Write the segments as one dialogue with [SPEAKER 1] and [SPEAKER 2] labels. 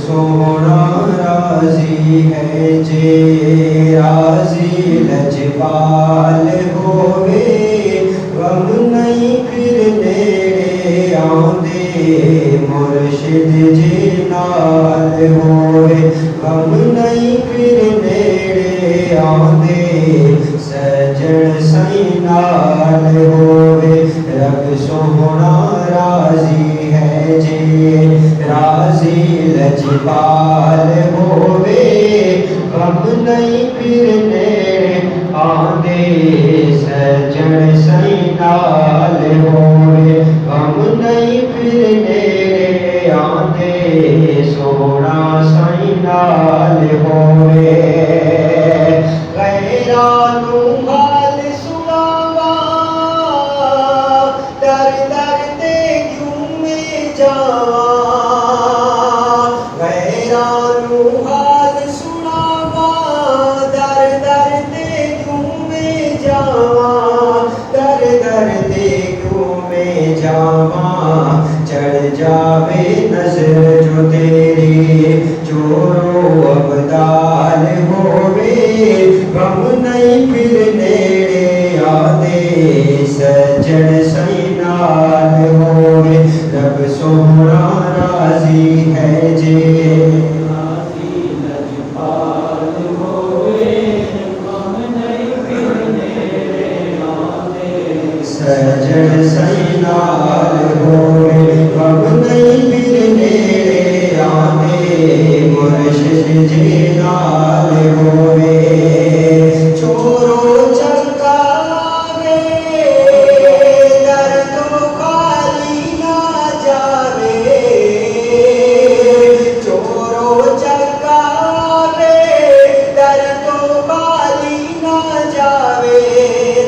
[SPEAKER 1] सोना राजी है जे राजी लजपाल होवे गम नहीं फिर नेड़े आंदे मुर्शिद जी नाल होवे गम नहीं फिर नेड़े आंदे सजन सई नाल होवे रब सोना राजी है जे राजी लजपाल होवे गम नहीं फिर नेड़े आंदे सजन सई नाल होवे गम नहीं फिर नेड़े आंदे सोना सई नाल होवे गैरा नू हाल सुनावा दर दर ते क्यों में जावा गैरा नू हाल सुनावा दर दर ते क्यों में जावा दर दर ते क्यों में जावा चढ़ जावे नजर जो तेरी चोरो अबदाल होवे गम नहीं फिर नेड़े आदे सजन सई नाल होवे रब सोना राजी है जे राजी लजपाल होवे गम नहीं फिर नेड़े आदे सजन सई नाल होवे गम नहीं फिर नेड़े आदे मुर्शिद जी नाल होवे छोरो चकावे दर तो खाली ना जावे छोरो चकावे दर तो खाली ना जावे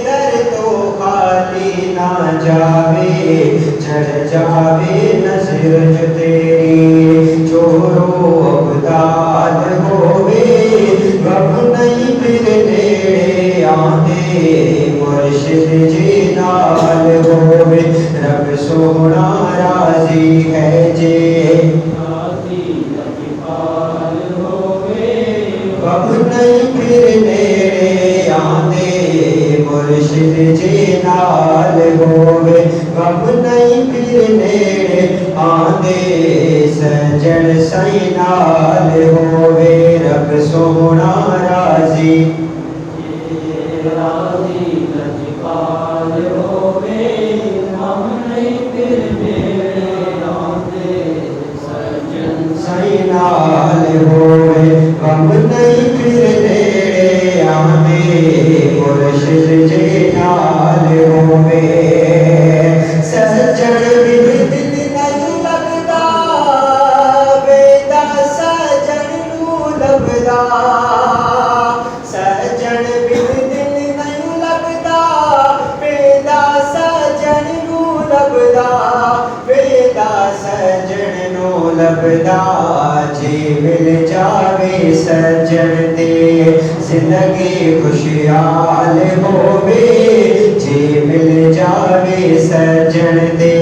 [SPEAKER 1] दर तो खाली ना जावे चढ़ जावे नजर जो तेरी चोरो अबदाल होवे गम नहीं फिर नेड़े आंदे मुर्शिद जी नाल होवे रब सोना राजी है जे राजी लजपाल होवे गम नहीं फिर नेड़े आंदे मुर्शिद जी नाल होवे गम नहीं फिर नेड़े आंदे सजन सई नाल होवे रब सोना राजी राजी लजपाल होवे गम नहीं फिर नेड़े आंदे सजन सई नाल होवे गम नहीं फिर नेड़े आंदे मुर्शिद जी नाल होवे सजन बिन दिल नहीं लगदा बेदा सजन नू लभदा सजन बिन दिल नहीं लगदा बेदा सजन नू लभदा बेदा सजन नू लभदा जे मिल जावे सजन दे जिंदगी खुशहाल होवे जे मिल जावे सजन दे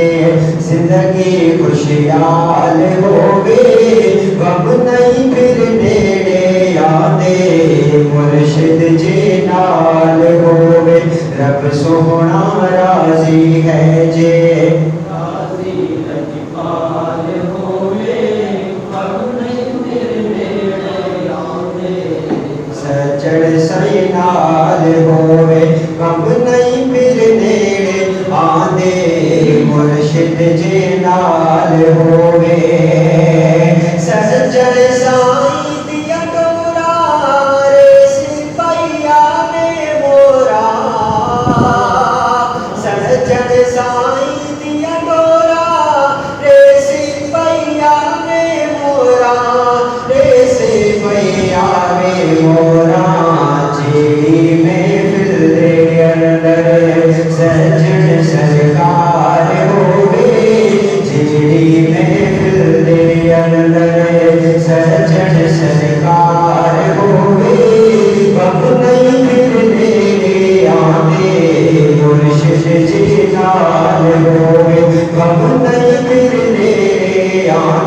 [SPEAKER 1] जिंदगी खुशहाल होवे गम नहीं फिर नेड़े आंदे मुर्शिद जी नाल होवे रब सोना राजी है जे राजी लजपाल होवे गम नहीं फिर नेड़े आंदे सजन सई नाल होवे गम नहीं फिर नेड़े आंदे मुर्शिद जी नाल होवे सजन साई दिया डोरा रे सिपैया ने मोरा सजन साई दिया डोरा रे सिपैया ने मोरा रे सिपैया ने मोरा जी में फिर दे अंदर सजन सरकार होवे जीड़ी में फिर दे अंदर सजन सरकार होवे गम नहीं फिर नेड़े आंदे मुर्शिद जी नाल होवे गम नहीं फिर नेड़े आंदे